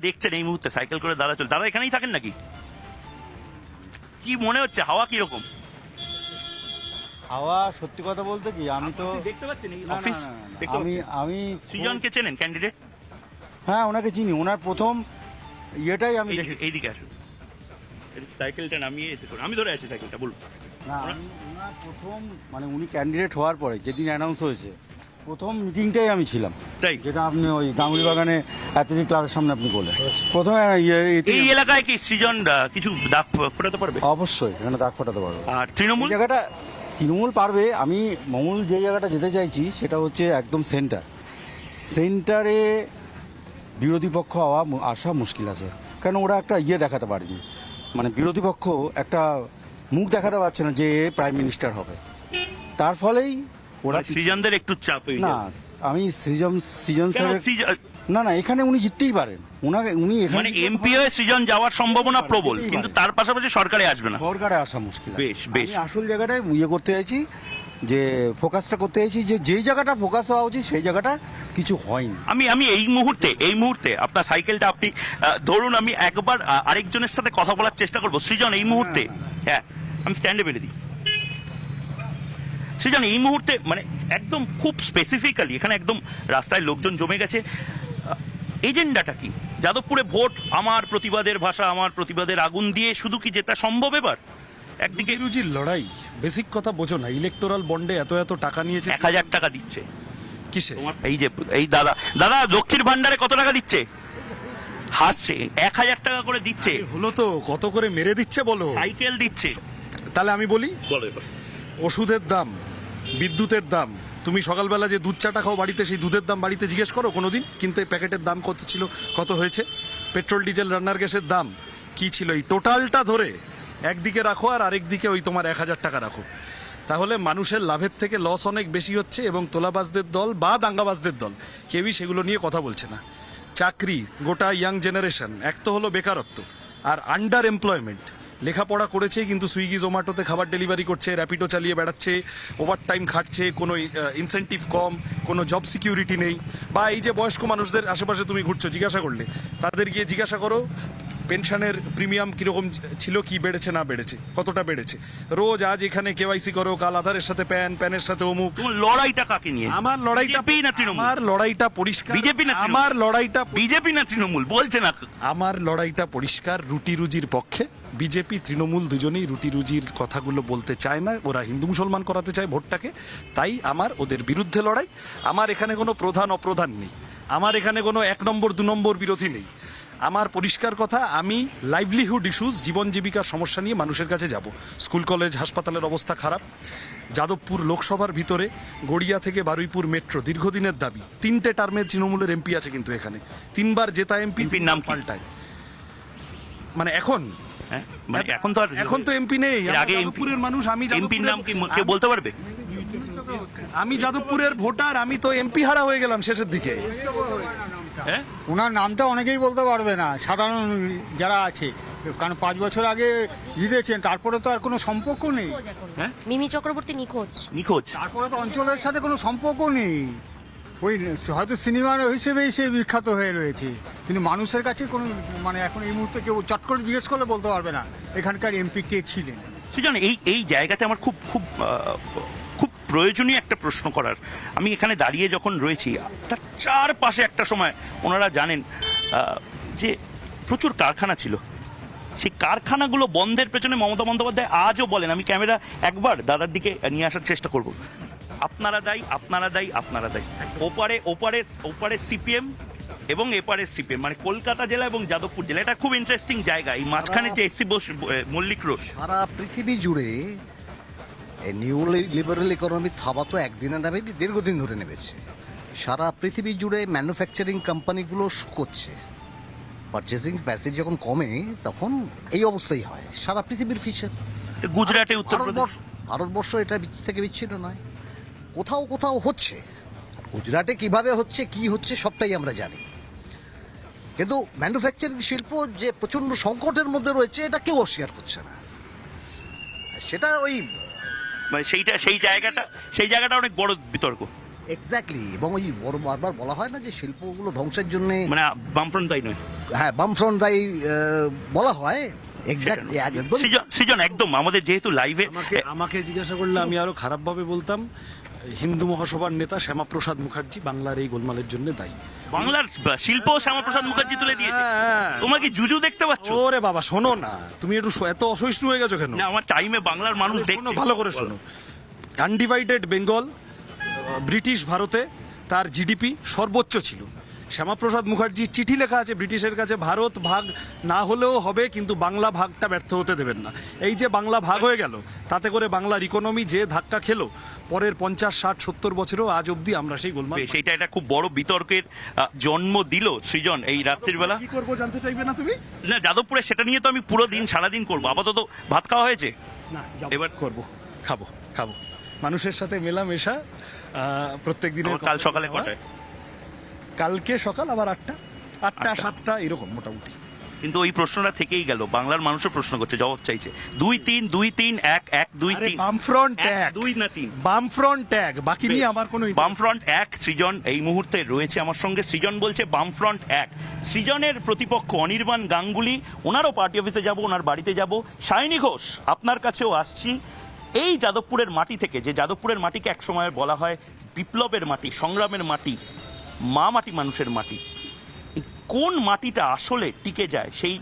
দেখছেন এই মুহূর্তে সাইকেল করে দাদা চল, দাদা এখানেই থাকেন নাকি? কি মনে হচ্ছে, হাওয়া কিরকম? হাওয়া সত্যি কথা বলতে কি, আমি তো দেখতে পাচ্ছেন এই না, না, অফিস? না, না, দেখতে আমি পাচ্ছেন? আমি সৃজনকে চেনেন ক্যান্ডিডেট? হ্যাঁ ওনাকে চিনি, ওনার প্রথম ইয়েটাই আমি এই- দেখেছি। এইদিকে আসুন, সাইকেলটা নামিয়ে এতে করুন, আমি ধরে আছি সাইকেলটা, বলুন। না ওনার প্রথম মানে উনি ক্যান্ডিডেট হওয়ার পরে যেদিন অ্যানাউন্স হয়েছে প্রথম মিটিংটাই আমি ছিলাম, তাই যেটা আপনি ওই গাঙ্গুলি বাগানে অ্যাথলেটিক ক্লাবের সামনে আপনি বললেন প্রথমে এই এলাকায় কি সৃজন কিছু দাগ ফোটাতে পারবে? অবশ্যই এখানে দাগ ফোটাতে পারবো। আর তৃণমূল এই জায়গাটা তৃণমূল পারবে, আমি মমুল যে জায়গাটা যেতে চাইছি সেটা হচ্ছে একদম সেন্টারে বিরোধী পক্ষ আসা মুশকিল আছে, কারণ ওরা একটা দেখাতে পারেনি, মানে বিরোধী পক্ষ একটা মুখ দেখাতে পারছে না যে প্রাইম মিনিস্টার হবে, তার ফলেই ওরা সৃজনদের একটু চাপ হয়ে না। যায়। আমি সৃজন কেন স্যারের না এখানে উনি জিততেই পারেন, উনি এখানে মানে এমপি হয়ে সৃজন যাওয়ার সম্ভাবনা প্রবল, যেতেই কিন্তু পারে। তার পাশাপাশি সরকারে আসবে না। সরকারে আসা মুশকিল আছে। বেশ, বেশ। আমি আসল জায়গাটায় করতে চাইছি, যে ফোকাসটা করতে চাইছি, যে যেই জায়গাটা ফোকাস হওয়া উচিত সেই জায়গাটা কিছু হয়নি। আমি এই মুহূর্তে আপনার সাইকেলটা আপনি ধরুন, আমি একবার আরেকজনের সাথে কথা বলার চেষ্টা করব। সৃজন এই মুহূর্তে, হ্যাঁ আমি স্ট্যান্ডে বেঁধে দিই। সৃজন এই মুহূর্তে মানে একদম খুব স্পেসিফিক্যালি এখানে একদম রাস্তায় লোকজন জমে গেছে, এজেন্ডাটা কি? যাদবপুরে ভোট আমার প্রতিবাদের ভাষা, আমার প্রতিবাদের আগুন দিয়ে শুধু কি জেতা সম্ভব এবার? একদিকে রুজির লড়াই, বেসিক কথা বোঝো না, ইলেকটোরাল বন্ডে এত এত টাকা নিয়েছে 1,000 টাকা দিচ্ছে কিসে? এই যে এই দাদা দাদা লক্ষ্মীর ভান্ডারে কত টাকা দিচ্ছে? হাসছে, 1,000 টাকা করে দিচ্ছে, হলো তো কত করে মেরে দিচ্ছে বলো? সাইকেল দিচ্ছে। তাহলে আমি বলি, বলো এবার। ওষুধের দাম, বিদ্যুতের দাম, তুমি সকালবেলা যে দুধ চাটা খাও বাড়িতে, সেই দুধের দাম বাড়িতে জিজ্ঞেস করো কোনোদিন? কিন্তু এই প্যাকেটের দাম কত ছিল, কত হয়েছে? পেট্রোল ডিজেল রান্নার গ্যাসের দাম কি ছিল? এই টোটালটা ধরে একদিকে রাখো আর আরেকদিকে ওই তোমার 1,000 টাকা রাখো, তাহলে মানুষের লাভের থেকে লস অনেক বেশি হচ্ছে, এবং তোলাবাজদের দল বা দাঙ্গাবাজদের দল কেউই সেগুলো নিয়ে কথা বলছে না। চাকরি, গোটা ইয়াং জেনারেশন, এক তো হলো বেকারত্ব, আর আন্ডার এমপ্লয়মেন্ট। লেখাপড়া করেছে কিন্তু সুইগি জোম্যাটোতে খাবার ডেলিভারি করছে, র্যাপিডো চালিয়ে বেড়াচ্ছে, ওভার টাইম খাটছে, কোনো ইনসেন্টিভ কম, কোনো জব সিকিউরিটি নেই। বা এই যে বয়স্ক মানুষদের আশেপাশে তুমি ঘুরছো, জিজ্ঞাসা করলে তাদের গিয়ে জিজ্ঞাসা করো পেনশনের প্রিমিয়াম কীরকম ছিল, কি বেড়েছে না বেড়েছে, কতটা বেড়েছে। রোজ আজ এখানে কেওয়াইসি করো, কাল আধারের সাথে প্যানের সাথে অমুক। তোমার লড়াইটা কাকে নিয়ে? আমার লড়াইটা BJP না তৃণমূল? আমার লড়াইটা পরিষ্কার, BJP না তৃণমূল? আমার লড়াইটা বিজেপি না তৃণমূল বলছে না? আমার লড়াইটা পরিষ্কার, রুটি রুজির পক্ষে। বিজেপি তৃণমূল দুজনেই রুটি রুজির কথাগুলো বলতে চায় না, ওরা হিন্দু মুসলমান করাতে চায় ভোটটাকে, তাই আমার ওদের বিরুদ্ধে লড়াই। আমার এখানে কোনো প্রধান অপ্রধান নেই, আমার এখানে কোনো 1 নম্বর 2 নম্বর বিরোধী নেই। আমার পরিষ্কার কথা, আমি লাইভলিহুড ইস্যুস, জীবন জীবিকার সমস্যা নিয়ে মানুষের কাছে যাব। স্কুল কলেজ হাসপাতালের অবস্থা খারাপ, যাদবপুর লোকসভার ভিতরে গড়িয়া থেকে বারুইপুর মেট্রো দীর্ঘদিনের দাবি। 3টে টার্মের তৃণমূলের এমপি আছে, কিন্তু এখানে 3বার জেতা এমপির নাম কি? পাল্টায়। মানে এখন হ্যাঁ, মানে এখন তো এমপি নেই। এর আগে যাদবপুরের মানুষ, আমি এমপির নাম কি কেউ বলতে পারবে? আমি যাদবপুরের ভোটার, আমি তো এমপি হারা হয়ে গেলাম শেষের দিকে। হ্যাঁ, ওনার নামটা অনেকেই বলতে পারবে না, সাধারণ যারা আছে, কারণ 5 বছর আগে জিতেছেন, তারপরে তো আর কোনো সম্পর্ক নেই, হ্যাঁ মিমি চক্রবর্তী নিখোঁজ। নিখোঁজ। তারপরে তো অঞ্চলের সাথে কোনো সম্পর্ক নেই, ওই হয়তো সিনেমার হিসেবেই সে বিখ্যাত হয়ে রয়েছে, কিন্তু মানুষের কাছে কোনো মানে এখন এই মুহূর্তে কেউ চট করে জিজ্ঞেস করলে বলতে পারবে না এখানকার এমপি কে ছিলেন। সৃজন, এই জায়গাতে আমার খুব খুব খুব প্রয়োজনীয় একটা প্রশ্ন করার। আমি এখানে দাঁড়িয়ে যখন রয়েছি, তার চারপাশে একটা সময় ওনারা জানেন যে প্রচুর কারখানা ছিল, সেই কারখানাগুলো বন্ধের পেছনে মমতা বন্দ্যোপাধ্যায় আজও বলেন, আমি ক্যামেরা একবার দাদার দিকে নিয়ে আসার চেষ্টা করব, আপনারা দায়ী, আপনারা দায়ী, আপনারা দায়ী। ওপারে সিপিএম এবং এপারে সিপিএম, মানে কলকাতা জেলা এবং যাদবপুর জেলা। এটা খুব ইন্টারেস্টিং জায়গা, এই মাঝখানে যে এসসি মল্লিক রোড। সারা পৃথিবী জুড়ে নিউ লিবারেল ইকোনমি থাবা তো একদিনে নামেনি, দীর্ঘদিন ধরে নেমেছে। সারা পৃথিবী জুড়ে ম্যানুফ্যাকচারিং কোম্পানিগুলো শুকোচ্ছে, পারচেসিং প্যাসেজ যখন কমে তখন এই অবস্থাই হয়। সারা পৃথিবীর ফিচার। গুজরাটে, উত্তরপ্রদেশ, ভারতবর্ষ এটা থেকে বিচ্ছিন্ন নয়, কোথাও কোথাও হচ্ছে। গুজরাটে কিভাবে হচ্ছে, কি হচ্ছে সবটাই আমরা জানি, কিন্তু ম্যানুফ্যাকচারিং শিল্প যে প্রচণ্ড সংকটের মধ্যে রয়েছে এটা কেউ অস্বীকার করছে না। সেটা ওই মানে সেই জায়গাটা অনেক বড় বিতর্ক। এক্স্যাক্টলি, এবং ওই বড় বারবার বলা হয় না যে শিল্পগুলো ধ্বংসের জন্য মানে বামফ্রন্ট দায়ী নয়। হ্যাঁ বামফ্রন্ট দায়ী বলা হয়, এক্স্যাক্টলি একদম। সৃজন একদম আমাদের যেহেতু লাইভে আমাকে জিজ্ঞাসা করলে আমি আরো খারাপভাবে বলতাম, হিন্দু মহাসভার নেতা শ্যামাপ্রসাদ মুখার্জি বাংলার এই গোলমালের জন্য দায়ী। বাংলার শিল্প শ্যামাপ্রসাদ মুখার্জি তুলে দিয়েছে। হ্যাঁ। তোমার কি জুজু দেখতে পাচ্ছ? ওরে বাবা শোনো না, তুমি একটু এত অসহিষ্ণু হয়ে গেছো কেন? না, আমার টাইমে বাংলার মানুষ শোনো, দেখছে। ভালো করে শোনো। আনডিভাইডেড বেঙ্গল ব্রিটিশ ভারতে তার জিডিপি সর্বোচ্চ ছিল। শ্যামাপ্রসাদ মুখার্জি চিঠি লেখা আছে ব্রিটিশের কাছে, ভারত ভাগ না হলেও হবে কিন্তু বাংলা ভাগটা ব্যর্থ হতে দেবেন না। এই যে বাংলা ভাগ হয়ে গেল, তাতে করে বাংলার ইকোনমি যে ধাক্কা খেলো, পরের 50, 60, 70 বছরেও আজ অবধি আমরা সেই গোলমাল। সেইটা একটা খুব বড় বিতর্কের জন্ম দিল সৃজন এই রাত্রির বেলা। কি করবো জানতে চাইবে না তুমি? না, যাদবপুরে সেটা নিয়ে তো আমি পুরো দিন সারাদিন করবো। আপাতত ভাত খাওয়া হয়েছে? না, এবার এবার করব, খাবো খাবো মানুষের সাথে মেলামেশা প্রত্যেক দিনের। আমার কাল সকালে কটায়? কালকে সকাল আবার 8টা, 8টা। 7টা এরকম মোটামুটি। কিন্তু ওই প্রশ্নটা থেকেই গেল, বাংলার মানুষের প্রশ্ন করছে, জবাব চাইছে। 2-3 2-3 1-1 2-3 বামফ্রন্ট এক, 2 না 3 বামফ্রন্ট এক, বাকি নিয়ে আমার কোনো বামফ্রন্ট এক। সৃজন এই মুহূর্তে রয়েছে আমার সঙ্গে। সৃজন বলছে বামফ্রন্ট এক। সৃজনের প্রতিপক্ষ অনির্বাণ গাঙ্গুলি, ওনারও পার্টি অফিসে যাব, ওনার বাড়িতে যাব। সায়নী ঘোষ, আপনার কাছেও আসছি। এই যাদবপুরের মাটি থেকে, যে যাদবপুরের মাটিকে একসময় বলা হয় বিপ্লবের মাটি, সংগ্রামের মাটি, মা মাটি, মানুষের মাটি, এই কোন মাটিটা আসলে টিকে যায়, সেই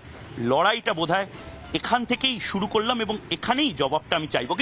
লড়াইটা বোধহয় এখান থেকেই শুরু করলাম এবং এখানেই জবাবটা আমি চাইবো।